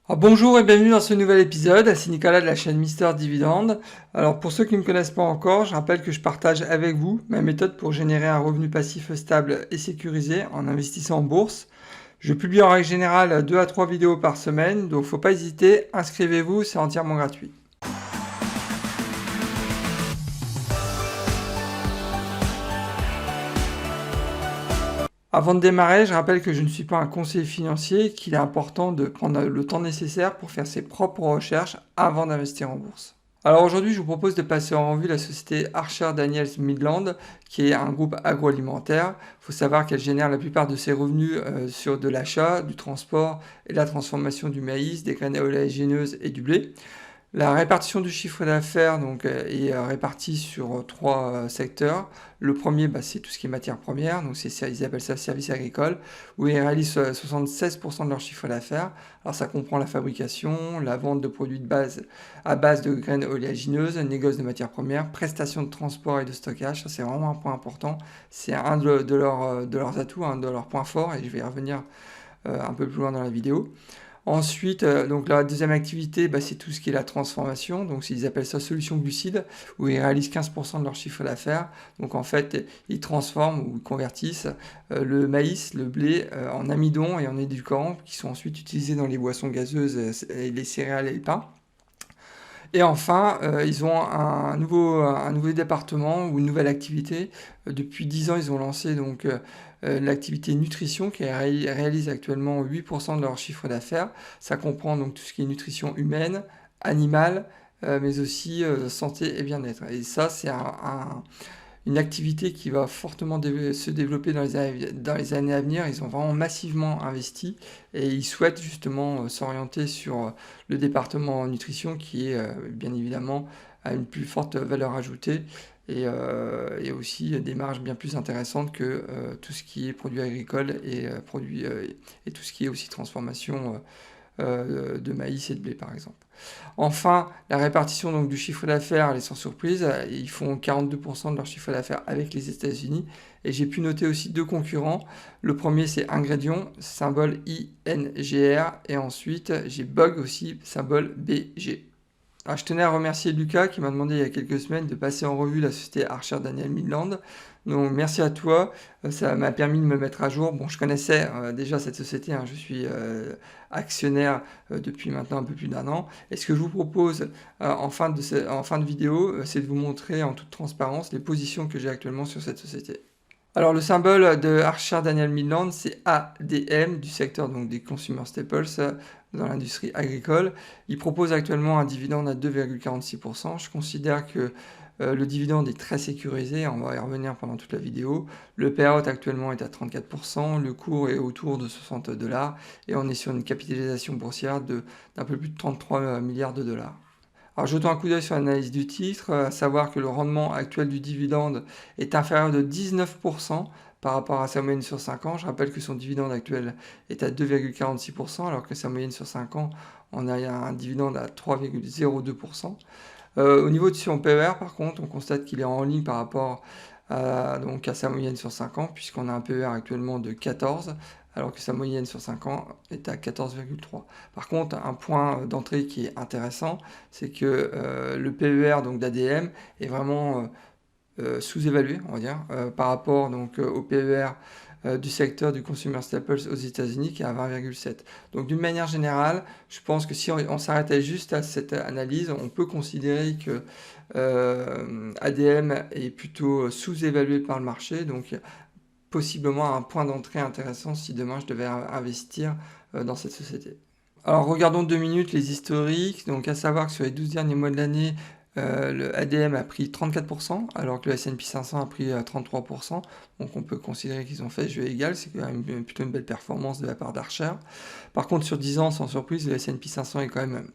Alors, bonjour et bienvenue dans ce nouvel épisode, c'est Nicolas de la chaîne Mister Dividende. Alors pour ceux qui ne me connaissent pas encore, je rappelle que je partage avec vous ma méthode pour générer un revenu passif stable et sécurisé en investissant en bourse. Je publie en règle générale 2 à 3 vidéos par semaine, donc faut pas hésiter, inscrivez-vous, c'est entièrement gratuit. Avant de démarrer, je rappelle que je ne suis pas un conseiller financier et qu'il est important de prendre le temps nécessaire pour faire ses propres recherches avant d'investir en bourse. Alors aujourd'hui, je vous propose de passer en revue la société Archer Daniels Midland, qui est un groupe agroalimentaire. Il faut savoir qu'elle génère la plupart de ses revenus sur de l'achat, du transport et de la transformation du maïs, des graines oléagineuses et du blé. La répartition du chiffre d'affaires est répartie sur trois secteurs. Le premier, c'est tout ce qui est matières premières, donc ils appellent ça service agricole, où ils réalisent 76% de leur chiffre d'affaires. Alors ça comprend la fabrication, la vente de produits de base à base de graines oléagineuses, négoce de matières premières, prestation de transport et de stockage. Ça c'est vraiment un point important. C'est un de leurs atouts, un de leurs points forts, et je vais y revenir un peu plus loin dans la vidéo. Ensuite, donc la deuxième activité, c'est tout ce qui est la transformation. Donc ils appellent ça solution glucides, où ils réalisent 15% de leur chiffre d'affaires. Donc en fait, ils transforment ou ils convertissent le maïs, le blé en amidon et en édulcorants qui sont ensuite utilisés dans les boissons gazeuses, et les céréales et le pain. Et enfin, ils ont un nouveau département ou une nouvelle activité. Depuis 10 ans, ils ont lancé l'activité nutrition qui réalise actuellement 8% de leur chiffre d'affaires. Ça comprend donc tout ce qui est nutrition humaine, animale, mais aussi santé et bien-être. Et ça, c'est une activité qui va fortement se développer dans les années à venir. Ils ont vraiment massivement investi et ils souhaitent justement s'orienter sur le département nutrition qui est bien évidemment à une plus forte valeur ajoutée et aussi des marges bien plus intéressantes que tout ce qui est produits agricoles et tout ce qui est aussi transformation de maïs et de blé par exemple. Enfin, la répartition donc, du chiffre d'affaires, elle est sans surprise. Ils font 42% de leur chiffre d'affaires avec les États-Unis. Et j'ai pu noter aussi deux concurrents. Le premier, c'est Ingrédion, symbole INGR. Et ensuite, j'ai Bug aussi, symbole BG. Alors, je tenais à remercier Lucas qui m'a demandé il y a quelques semaines de passer en revue la société Archer Daniel Midland. Donc merci à toi, ça m'a permis de me mettre à jour. Bon, je connaissais déjà cette société, hein, je suis actionnaire depuis maintenant un peu plus d'un an. Et ce que je vous propose en fin de vidéo, c'est de vous montrer en toute transparence les positions que j'ai actuellement sur cette société. Alors le symbole de Archer Daniel Midland, c'est ADM du secteur donc des consumer staples dans l'industrie agricole. Il propose actuellement un dividende à 2,46%. Je considère que le dividende est très sécurisé, on va y revenir pendant toute la vidéo. Le payout actuellement est à 34%, le cours est autour de 60 dollars et on est sur une capitalisation boursière d'un peu plus de 33 milliards de dollars. Alors jetons un coup d'œil sur l'analyse du titre, à savoir que le rendement actuel du dividende est inférieur de 19% par rapport à sa moyenne sur 5 ans. Je rappelle que son dividende actuel est à 2,46% alors que sa moyenne sur 5 ans, on a un dividende à 3,02%. Au niveau de son PER, par contre, on constate qu'il est en ligne par rapport à sa moyenne sur 5 ans, puisqu'on a un PER actuellement de 14, alors que sa moyenne sur 5 ans est à 14,3. Par contre, un point d'entrée qui est intéressant, c'est que le PER d'ADM est vraiment sous-évalué, on va dire, par rapport au PER du secteur du consumer staples aux États-Unis qui est à 20,7. Donc d'une manière générale, je pense que si on s'arrêtait juste à cette analyse, on peut considérer que ADM est plutôt sous-évalué par le marché, donc possiblement un point d'entrée intéressant si demain je devais investir dans cette société. Alors regardons 2 minutes les historiques, donc à savoir que sur les 12 derniers mois de l'année, le ADM a pris 34%, alors que le S&P 500 a pris 33%. Donc on peut considérer qu'ils ont fait jeu égal, c'est quand même plutôt une belle performance de la part d'Archer. Par contre, sur 10 ans, sans surprise, le S&P 500 est quand même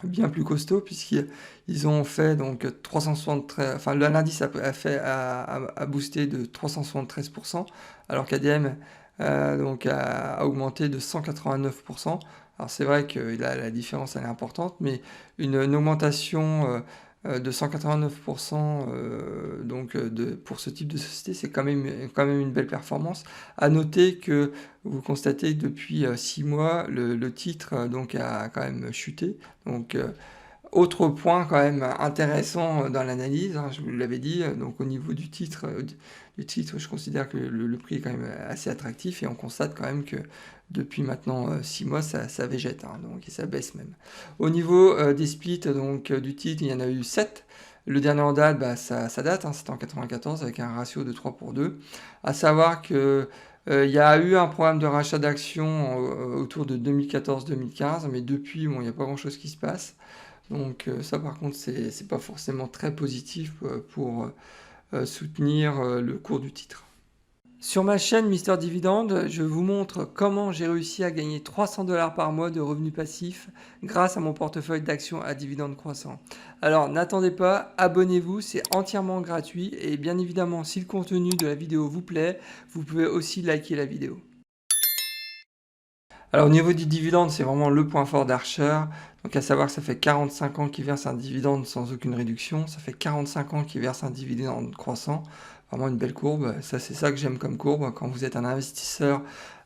bien plus costaud, puisqu'ils ont fait donc 373, enfin l'indice a boosté de 373%, alors qu'ADM a augmenté de 189%. Alors c'est vrai que la différence elle est importante, mais une augmentation de 189%, pour ce type de société, c'est quand même une belle performance. À noter que vous constatez que depuis 6 mois, le titre a quand même chuté. Donc, autre point quand même intéressant dans l'analyse, hein, je vous l'avais dit, donc au niveau du titre, je considère que le prix est quand même assez attractif et on constate quand même que depuis maintenant 6 mois, ça végète, hein, donc, et ça baisse même. Au niveau des splits du titre, il y en a eu 7. Le dernier en date, ça date, hein, c'était en 94 avec un ratio de 3 pour 2. À savoir que il y a eu un programme de rachat d'actions autour de 2014-2015, mais depuis, bon, il n'y a pas grand-chose qui se passe. Donc ça par contre c'est pas forcément très positif pour soutenir le cours du titre. Sur ma chaîne Mister Dividende, je vous montre comment j'ai réussi à gagner 300 $ par mois de revenus passifs grâce à mon portefeuille d'actions à dividendes croissants. Alors n'attendez pas, abonnez-vous, c'est entièrement gratuit et bien évidemment si le contenu de la vidéo vous plaît, vous pouvez aussi liker la vidéo. Alors au niveau du dividende, c'est vraiment le point fort d'Archer. Donc à savoir que ça fait 45 ans qu'il verse un dividende sans aucune réduction. Ça fait 45 ans qu'il verse un dividende croissant. Vraiment une belle courbe. Ça, c'est ça que j'aime comme courbe. Quand vous êtes un investisseur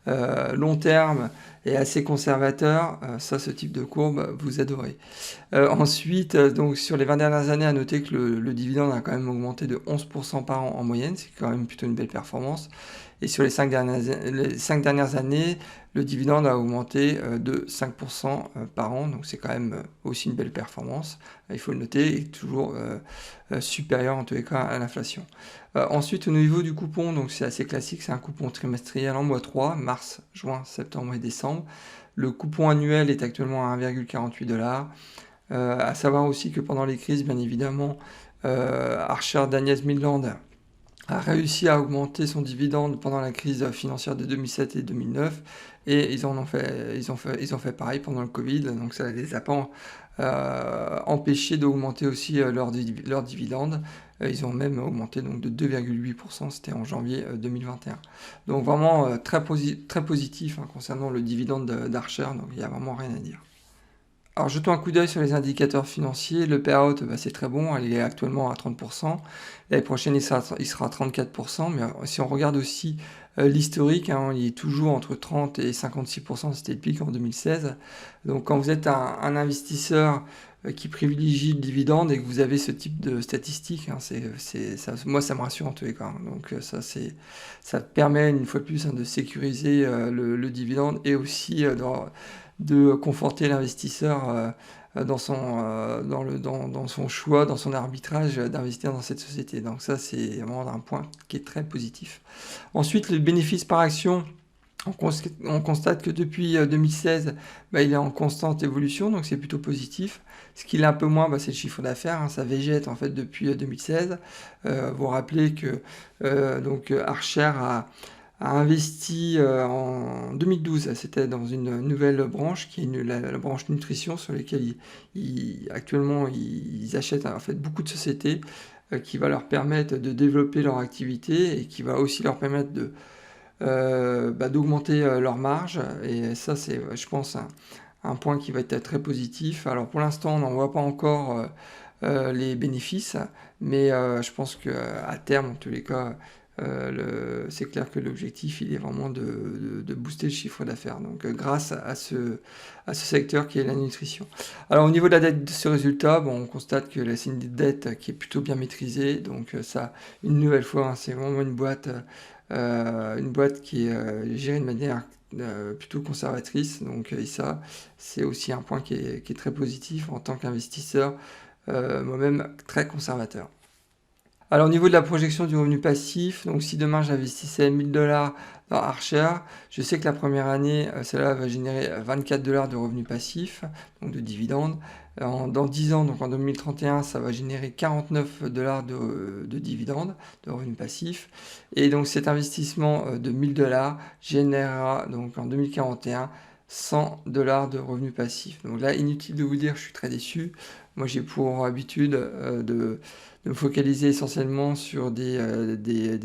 long terme et assez conservateur, ce type de courbe, vous adorez. Ensuite, donc sur les 20 dernières années, à noter que le dividende a quand même augmenté de 11% par an en moyenne. C'est quand même plutôt une belle performance. Et sur les 5 dernières années, le dividende a augmenté de 5% par an, donc c'est quand même aussi une belle performance, il faut le noter, et toujours supérieur en tous les cas à l'inflation. Ensuite, au niveau du coupon, donc c'est assez classique, c'est un coupon trimestriel en mois 3, mars, juin, septembre et décembre. Le coupon annuel est actuellement à 1,48 $. À savoir aussi que pendant les crises, bien évidemment, Archer Daniels Midland a réussi à augmenter son dividende pendant la crise financière de 2007 et 2009 et ils ont fait pareil pendant le Covid, donc ça les a pas empêchés d'augmenter aussi leur dividende. Ils ont même augmenté donc de 2,8%, c'était en janvier 2021. Donc vraiment très positif hein, concernant le dividende d'Archer, donc il n'y a vraiment rien à dire. Alors jetons un coup d'œil sur les indicateurs financiers, le payout c'est très bon, il est actuellement à 30%, l'année prochaine il sera à 34%, mais si on regarde aussi l'historique, hein, il est toujours entre 30 et 56%, c'était le pic en 2016. Donc quand vous êtes un investisseur qui privilégie le dividende et que vous avez ce type de statistiques, hein, moi ça me rassure en tous les cas. Hein. Donc ça permet une fois de plus hein, de sécuriser le dividende et aussi de conforter l'investisseur dans son choix, dans son arbitrage d'investir dans cette société. Donc ça, c'est vraiment un point qui est très positif. Ensuite, le bénéfice par action, on constate que depuis 2016, il est en constante évolution, donc c'est plutôt positif. Ce qu'il est un peu moins, c'est le chiffre d'affaires, hein, ça végète en fait depuis 2016. Vous vous rappelez que Archer a investi en 2012, c'était dans une nouvelle branche qui est la branche nutrition sur laquelle actuellement ils achètent en fait beaucoup de sociétés qui va leur permettre de développer leur activité et qui va aussi leur permettre d'augmenter leur marge et ça c'est je pense un point qui va être très positif. Alors pour l'instant on n'en voit pas encore les bénéfices mais je pense qu'à terme en tous les cas c'est clair que l'objectif il est vraiment de booster le chiffre d'affaires donc grâce à ce secteur qui est la nutrition. Alors au niveau de la dette de ce résultat, on constate que c'est une dette qui est plutôt bien maîtrisée donc ça une nouvelle fois hein, c'est vraiment une boîte qui est gérée de manière plutôt conservatrice donc et ça c'est aussi un point qui est très positif en tant qu'investisseur moi-même très conservateur. Alors au niveau de la projection du revenu passif, donc si demain j'investissais 1000 $ dans Archer, je sais que la première année, celle-là va générer 24 $ de revenus passifs, donc de dividendes. Dans 10 ans, donc en 2031, ça va générer 49 $ de dividendes, de revenus passifs. Et donc cet investissement de 1000 $ générera donc en 2041 100 $ de revenus passifs. Donc là, inutile de vous dire, je suis très déçu. Moi, j'ai pour habitude de me focaliser essentiellement sur des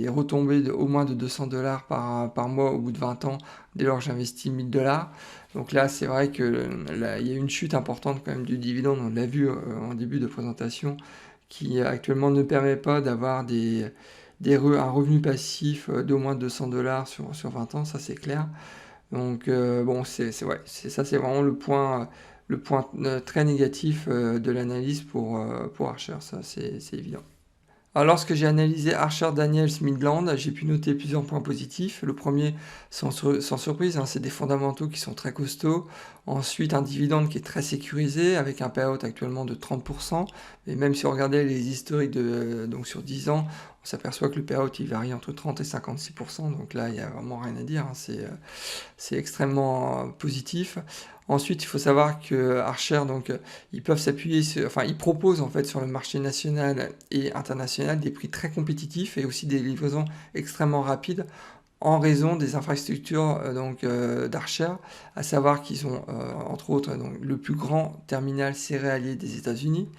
retombées de au moins de 200 $ par mois au bout de 20 ans, dès lors que j'investis 1000 $. Donc là, c'est vrai que là, il y a une chute importante quand même du dividende, on l'a vu en début de présentation, qui actuellement ne permet pas d'avoir un revenu passif d'au moins 200 $ sur 20 ans, ça c'est clair. Donc bon, ouais, ça c'est vraiment le point très négatif de l'analyse pour Archer, ça c'est évident. Alors, lorsque j'ai analysé Archer Daniels Midland, j'ai pu noter plusieurs points positifs. Le premier, sans surprise, hein, c'est des fondamentaux qui sont très costauds. Ensuite, un dividende qui est très sécurisé, avec un payout actuellement de 30%. Et même si on regardait les historiques donc sur 10 ans, on s'aperçoit que le payout il varie entre 30 et 56%. Donc là, il n'y a vraiment rien à dire, hein, c'est extrêmement positif. Ensuite, il faut savoir que Archer, donc, ils peuvent s'appuyer, enfin, ils proposent en fait sur le marché national et international des prix très compétitifs et aussi des livraisons extrêmement rapides en raison des infrastructures d'Archer, à savoir qu'ils ont entre autres donc, le plus grand terminal céréalier des États-Unis.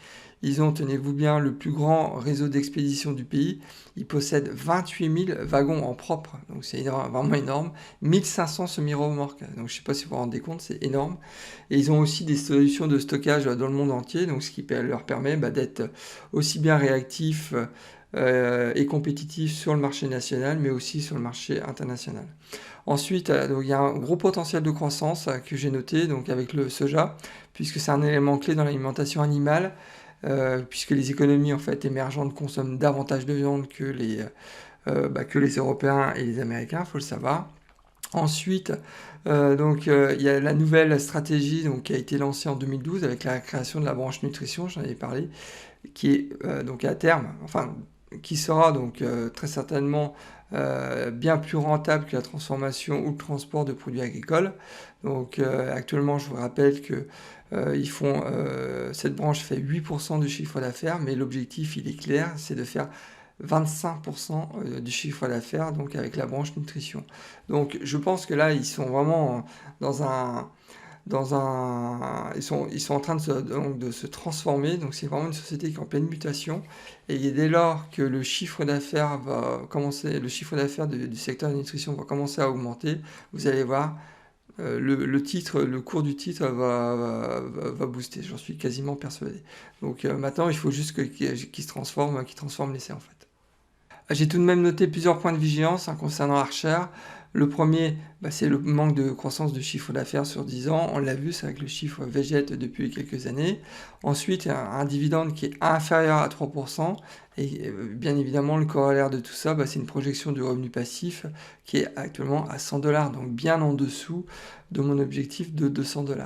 Ils ont, tenez-vous bien, le plus grand réseau d'expédition du pays. Ils possèdent 28 000 wagons en propre, donc c'est vraiment énorme. 1500 semi-remorques, donc je ne sais pas si vous vous rendez compte, c'est énorme. Et ils ont aussi des solutions de stockage dans le monde entier, donc ce qui leur permet d'être aussi bien réactifs et compétitifs sur le marché national, mais aussi sur le marché international. Ensuite, donc, il y a un gros potentiel de croissance que j'ai noté donc, avec le soja, puisque c'est un élément clé dans l'alimentation animale, puisque les économies en fait, émergentes consomment davantage de viande que les Européens et les Américains, il faut le savoir. Ensuite, il y a la nouvelle stratégie donc, qui a été lancée en 2012 avec la création de la branche nutrition, j'en avais parlé, qui est donc à terme, enfin qui sera donc très certainement bien plus rentable que la transformation ou le transport de produits agricoles. Donc actuellement, je vous rappelle que cette branche fait 8% du chiffre d'affaires, mais l'objectif, il est clair, c'est de faire 25% du chiffre d'affaires donc avec la branche nutrition. Donc je pense que là, ils sont vraiment dans un ils sont en train de se transformer, donc c'est vraiment une société qui est en pleine mutation, et dès lors que le chiffre d'affaires du secteur de la nutrition va commencer à augmenter, vous allez voir, le cours du titre va booster, j'en suis quasiment persuadé. Donc maintenant, il faut juste qu'il se transforme, qu'il transforme l'essai en fait. J'ai tout de même noté plusieurs points de vigilance concernant Archer. Le premier, c'est le manque de croissance de chiffre d'affaires sur 10 ans. On l'a vu, c'est vrai que le chiffre végète depuis quelques années. Ensuite, un dividende qui est inférieur à 3%. Et bien évidemment, le corollaire de tout ça, c'est une projection du revenu passif qui est actuellement à 100 $, donc bien en dessous de mon objectif de 200 $.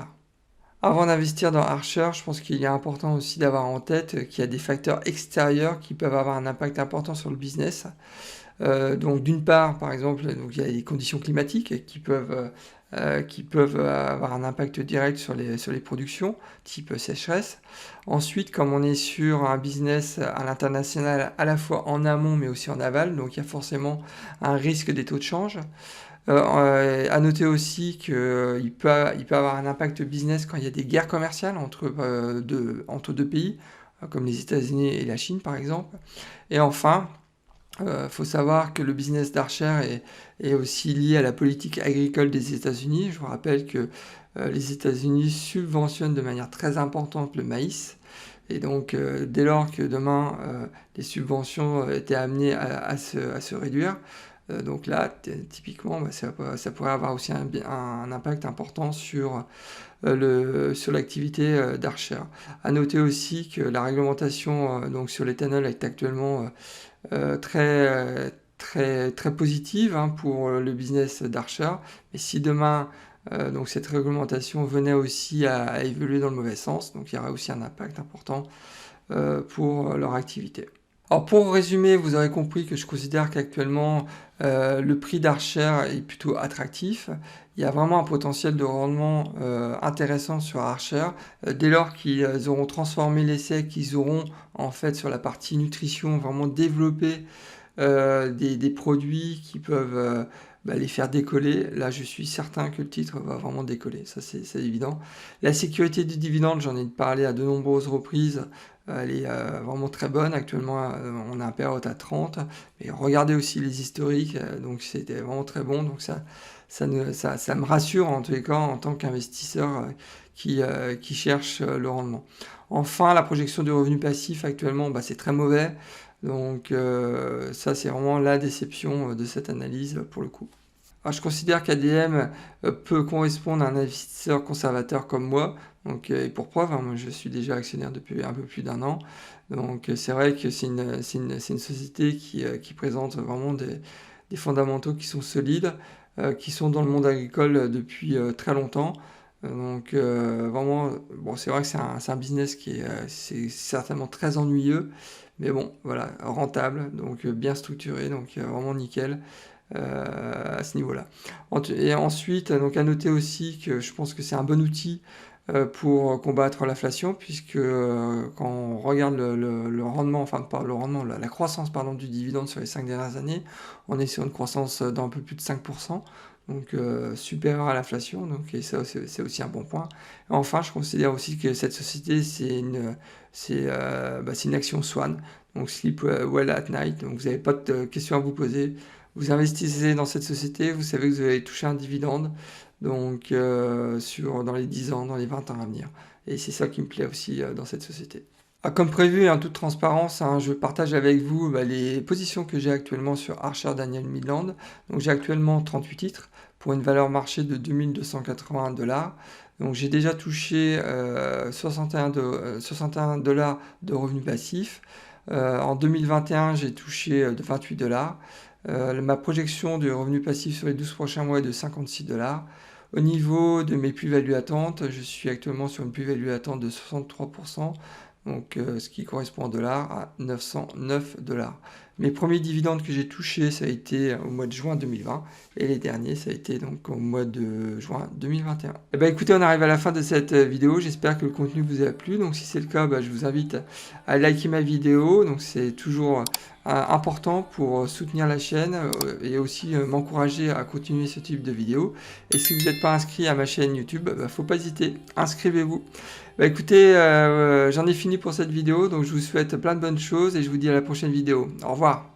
Avant d'investir dans Archer, je pense qu'il est important aussi d'avoir en tête qu'il y a des facteurs extérieurs qui peuvent avoir un impact important sur le business. Donc d'une part, par exemple, donc, il y a les conditions climatiques qui peuvent avoir un impact direct sur les productions, type sécheresse. Ensuite, comme on est sur un business à l'international, à la fois en amont mais aussi en aval, donc il y a forcément un risque des taux de change. À noter aussi qu'il peut avoir un impact business quand il y a des guerres commerciales entre deux pays, comme les États-Unis et la Chine par exemple. Et enfin, faut savoir que le business d'Archer est aussi lié à la politique agricole des États-Unis. Je vous rappelle que les États-Unis subventionnent de manière très importante le maïs. Et donc, dès lors que demain, les subventions étaient amenées à se réduire, donc là, typiquement, ça pourrait avoir aussi un impact important sur l'activité d'Archer. À noter aussi que la réglementation donc sur l'éthanol est actuellement très positive pour le business d'Archer. Mais si demain, donc cette réglementation venait aussi à évoluer dans le mauvais sens, donc il y aura aussi un impact important pour leur activité. Alors pour résumer, vous aurez compris que je considère qu'actuellement le prix d'Archer est plutôt attractif. Il y a vraiment un potentiel de rendement intéressant sur Archer. Dès lors qu'ils auront transformé l'essai, qu'ils auront en fait sur la partie nutrition vraiment développé des produits qui peuvent les faire décoller, là je suis certain que le titre va vraiment décoller, ça c'est évident. La sécurité du dividende, j'en ai parlé à de nombreuses reprises, elle est vraiment très bonne. Actuellement, on a un payout à 30, mais regardez aussi les historiques, donc c'était vraiment très bon, donc ça me rassure en tous les cas en tant qu'investisseur qui cherche le rendement. Enfin, la projection du revenu passif actuellement, c'est très mauvais. Donc ça, c'est vraiment la déception de cette analyse pour le coup. Alors, je considère qu'ADM peut correspondre à un investisseur conservateur comme moi. Donc, et pour preuve, moi, je suis déjà actionnaire depuis un peu plus d'1 an. Donc c'est vrai que c'est une société qui présente vraiment des fondamentaux qui sont solides, qui sont dans le monde agricole depuis très longtemps. Donc vraiment, bon, c'est vrai que c'est un business c'est certainement très ennuyeux, mais bon, voilà, rentable, donc bien structuré, donc vraiment nickel à ce niveau-là. Et ensuite, donc à noter aussi que je pense que c'est un bon outil pour combattre l'inflation, puisque quand on regarde le rendement, enfin pas le rendement, la croissance pardon, du dividende sur les 5 dernières années, on est sur une croissance d'un peu plus de 5%, donc supérieure à l'inflation, donc et ça c'est aussi un bon point. Et enfin, je considère aussi que cette société c'est une action Swan, donc Sleep Well at Night, donc vous n'avez pas de questions à vous poser. Vous investissez dans cette société, vous savez que vous allez toucher un dividende donc dans les 10 ans, dans les 20 ans à venir. Et c'est ça qui me plaît aussi dans cette société. Ah, comme prévu et en toute transparence, je partage avec vous les positions que j'ai actuellement sur Archer Daniel Midland. Donc j'ai actuellement 38 titres pour une valeur marché de 2281 $. Donc j'ai déjà touché 61 $ de revenus passifs. En 2021, j'ai touché de 28 $. Ma projection de revenu passif sur les 12 prochains mois est de 56 $. Au niveau de mes plus-values attentes, je suis actuellement sur une plus-value attente de 63%, donc ce qui correspond en dollars à 909 $. Mes premiers dividendes que j'ai touchés, ça a été au mois de juin 2020, et les derniers, ça a été donc au mois de juin 2021. Et ben écoutez, on arrive à la fin de cette vidéo, j'espère que le contenu vous a plu, donc si c'est le cas, je vous invite à liker ma vidéo, donc c'est toujours important pour soutenir la chaîne et aussi m'encourager à continuer ce type de vidéos. Et si vous n'êtes pas inscrit à ma chaîne YouTube, faut pas hésiter, inscrivez-vous. Écoutez, j'en ai fini pour cette vidéo, donc je vous souhaite plein de bonnes choses et je vous dis à la prochaine vidéo. Au revoir.